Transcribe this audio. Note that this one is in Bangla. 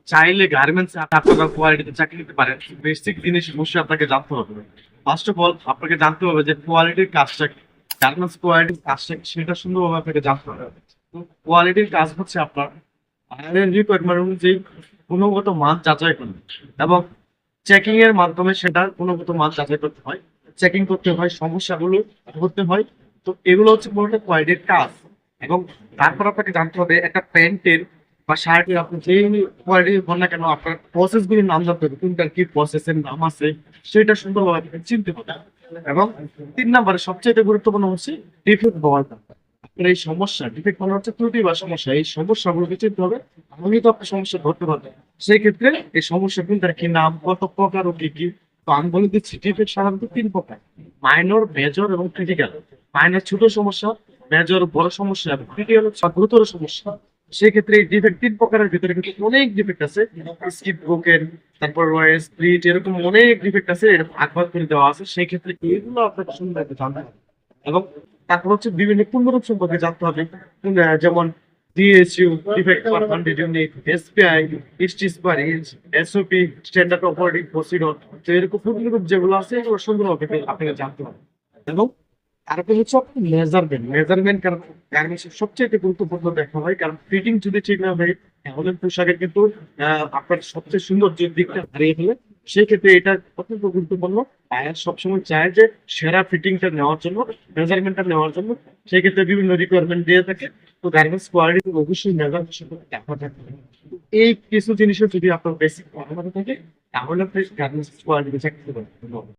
চাইলে গার্মেন্টস আপনারা কোয়ালিটিতে চাকরি নিতে পারেন। বেসিক জিনিস অবশ্যই আপনাকে জানতে হবে। ফার্স্ট অফ অল আপনাকে জানতে হবে যে কোয়ালিটির কাজটা কি, গার্মেন্টস কোয়ালিটির কাজটা কি সেটা সুন্দরভাবে আপনাকে জানতে হবে। তো কোয়ালিটির কাজ হচ্ছে আপনার আইনের রিকোয়ারমেন্ট অনুযায়ী গুণগত মান যাচাই করা এবং চেকিং এর মাধ্যমে সেটা গুণগত মান যাচাই করতে হয়, চেকিং করতে হয়, সমস্যাগুলো ধরতে হয়। তো এগুলো হচ্ছে পুরোটা কোয়ালিটির কাজ। এবং তারপর আপনাকে জানতে হবে একটা প্যান্টের বা শার্টের আপনি যে কোয়ালিটির হন না কেন আপনার প্রসেস গুলির নাম জানতে হবে, কোনটার কি প্রসেসের নাম আছে সেটা সুন্দরভাবে আপনাকে চিনতে হবে। এবং 3 নম্বরে সবচেয়ে গুরুত্বপূর্ণ হচ্ছে ডিফেক্ট হওয়ার ব্যাপার। আপনার এই সমস্যা ডিফেক্ট মানে হচ্ছে ত্রুটি বা সমস্যা, এই সমস্যাগুলোকে চিনতে হবে। আমি তো আপনার সমস্যা ধরতে পারবো, সেই ক্ষেত্রে এই সমস্যা কোনটার কি নাম, কত প্রকার ও কি কি। তো আমি বলে দিচ্ছি ডিফেক্ট সাধারণত 3 প্রকার: মাইনর, মেজর এবং ক্রিটিক্যাল। মাইনর ছোট সমস্যা, মেজর বড় সমস্যা এবং ক্রিটিক্যাল হচ্ছে গুরুতর সমস্যা। সেক্ষেত্রে এই ডিফেক্ট 3 প্রকারের ভিতরে কিন্তু অনেক ডিফেক্ট আছে। স্কিপ ব্রোকেন, তারপর স্প্লিট, এরকম অনেক ডিফেক্ট আছে, এরকম ভাগ ভাগ করে দেওয়া আছে। সেই ক্ষেত্রে এগুলো আপনাকে সুন্দরভাবে জানতে হবে। এবং তারপর হচ্ছে বিভিন্ন পূর্ণরূপ সম্পর্কে জানতে হবে। যেমন ডিএসইউ, ডিফেক্ট পার 100 ইউনিট, এসপিআই, স্টিচ পার inch, SOP, standard operating procedure. তো এরকম পূর্ণরূপ যেগুলো আছে এগুলো সুন্দরভাবে আপনাকে জানতে হবে। এবং আরেকটা হচ্ছে আপনার মেজারমেন্ট। মেজারমেন্ট কারণ গার্মেন্টসের সবচেয়ে গুরুত্বপূর্ণ দেখা হয়, কারণ ফিটিং যদি ঠিক না হয় তাহলে পোশাকের কিন্তু আপনার সবচেয়ে সুন্দর যে দিকটা হারিয়ে ফেলে। সেই ক্ষেত্রে এটা অত্যন্ত গুরুত্বপূর্ণ। বায়ার সবসময় চায় যে সেরা ফিটিংটা নেওয়ার জন্য, মেজারমেন্টটা নেওয়ার জন্য। সেই ক্ষেত্রে বিভিন্ন রিকোয়ারমেন্ট দিয়ে থাকে। তো গার্মেন্টস কোয়ালিটি অবশ্যই মেজারমেন্ট দেখা থাকে। এই কিছু জিনিসের যদি আপনার বেসিক ধারণা থাকে তাহলে আপনি গার্মেন্টস কোয়ালিটি চেক করতে পারবেন।